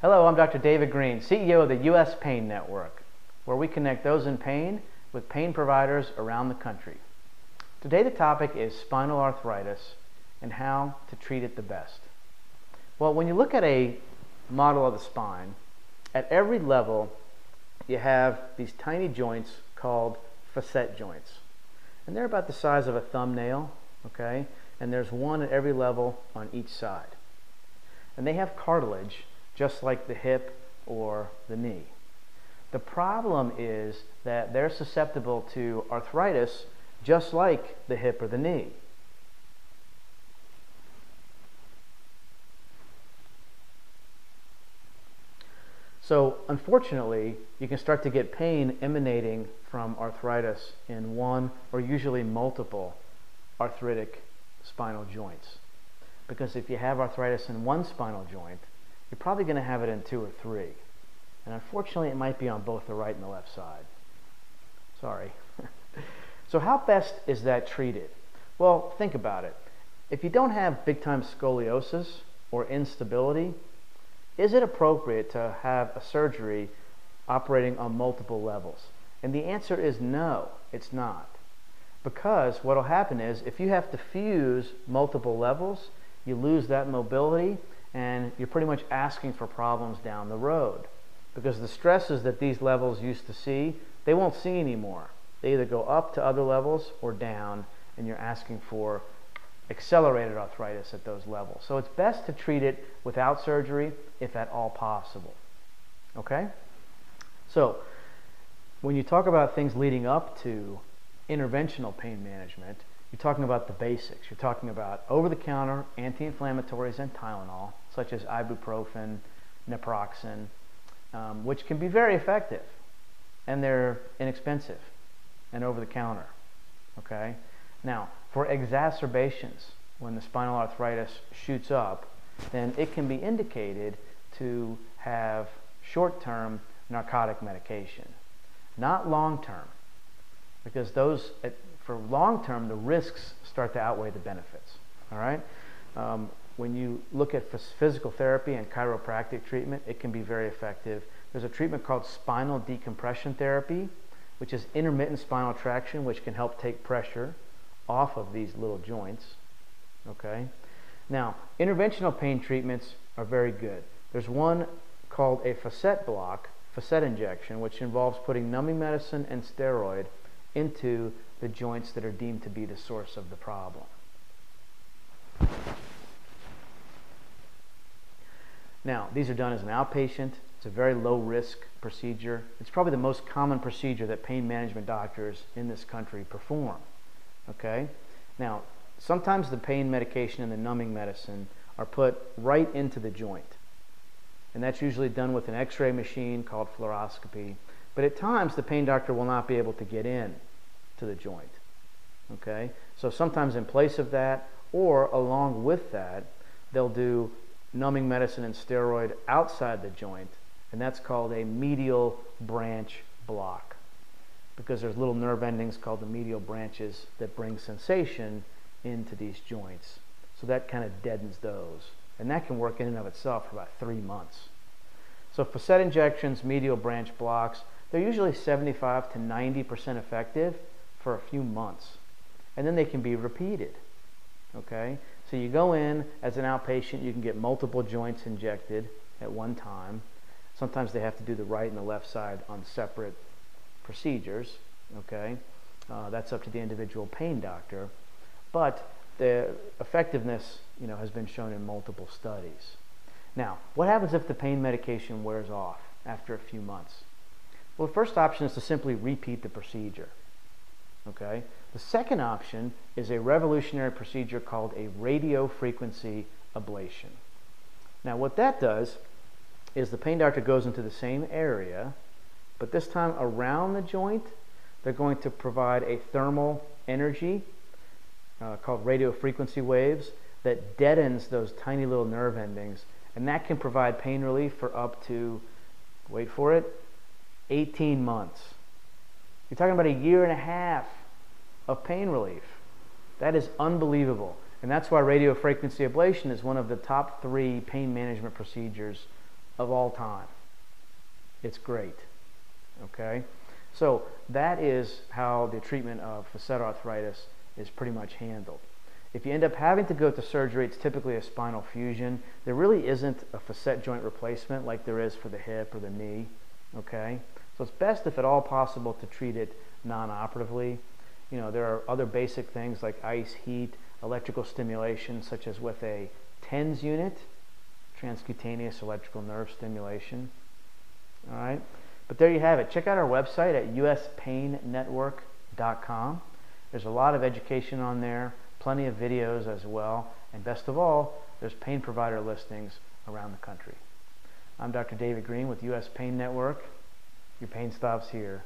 Hello, I'm Dr. David Greene, CEO of the U.S. Pain Network, where we connect those in pain with pain providers around the country. Today the topic is spinal arthritis and how to treat it the best. Well, when you look at a model of the spine, at every level you have these tiny joints called facet joints. And they're about the size of a thumbnail, okay? And there's one at every level on each side. And they have cartilage just like the hip or the knee. The problem is that they're susceptible to arthritis just like the hip or the knee. So unfortunately, you can start to get pain emanating from arthritis in one or usually multiple arthritic spinal joints. Because if you have arthritis in one spinal joint, you're probably going to have it in two or three. And unfortunately, it might be on both the right and the left side. Sorry. So how best is that treated? Well, think about it. If you don't have big-time scoliosis or instability, is it appropriate to have a surgery operating on multiple levels? And the answer is no, it's not. Because what will happen is if you have to fuse multiple levels, you lose that mobility and you're pretty much asking for problems down the road. Because the stresses that these levels used to see, they won't see anymore. They either go up to other levels or down, and you're asking for accelerated arthritis at those levels. So it's best to treat it without surgery if at all possible. Okay? So when you talk about things leading up to interventional pain management, you're talking about the basics. You're talking about over-the-counter anti-inflammatories and Tylenol, such as ibuprofen, naproxen, which can be very effective, and they're inexpensive and over-the-counter. Okay? Now, for exacerbations, when the spinal arthritis shoots up, then it can be indicated to have short-term narcotic medication, not long-term, because those, for long-term, the risks start to outweigh the benefits. All right? When you look at physical therapy and chiropractic treatment, it can be very effective. There's a treatment called spinal decompression therapy, which is intermittent spinal traction, which can help take pressure off of these little joints. Okay? Now, interventional pain treatments are very good. There's one called a facet block, facet injection, which involves putting numbing medicine and steroid into the joints that are deemed to be the source of the problem. Now, these are done as an outpatient. It's a very low-risk procedure. It's probably the most common procedure that pain management doctors in this country perform. Okay? Now, sometimes the pain medication and the numbing medicine are put right into the joint. And that's usually done with an X-ray machine called fluoroscopy. But at times, the pain doctor will not be able to get in to the joint. Okay? So sometimes in place of that, or along with that, they'll do numbing medicine and steroid outside the joint, and that's called a medial branch block, because there's little nerve endings called the medial branches that bring sensation into these joints. So that kind of deadens those, and that can work in and of itself for about 3 months. So facet injections, medial branch blocks, they're usually 75 to 90% effective for a few months, and then they can be repeated. Okay? So you go in as an outpatient, you can get multiple joints injected at one time. Sometimes they have to do the right and the left side on separate procedures. Okay? That's up to the individual pain doctor. But the effectiveness, has been shown in multiple studies. Now, what happens if the pain medication wears off after a few months? Well, the first option is to simply repeat the procedure. Okay? The second option is a revolutionary procedure called a radiofrequency ablation. Now, what that does is the pain doctor goes into the same area, but this time around the joint, they're going to provide a thermal energy called radiofrequency waves that deadens those tiny little nerve endings, and that can provide pain relief for up to, wait for it, 18 months. You're talking about 1.5 years of pain relief. That is unbelievable. And that's why radiofrequency ablation is one of the top 3 pain management procedures of all time. It's great. Okay? So that is how the treatment of facet arthritis is pretty much handled. If you end up having to go to surgery, it's typically a spinal fusion. There really isn't a facet joint replacement like there is for the hip or the knee. Okay? So it's best, if at all possible, to treat it non-operatively. You know, there are other basic things like ice, heat, electrical stimulation, such as with a TENS unit, transcutaneous electrical nerve stimulation. All right? But there you have it. Check out our website at uspainnetwork.com. There's a lot of education on there, plenty of videos as well, and best of all, there's pain provider listings around the country. I'm Dr. David Greene with US Pain Network. Your pain stops here.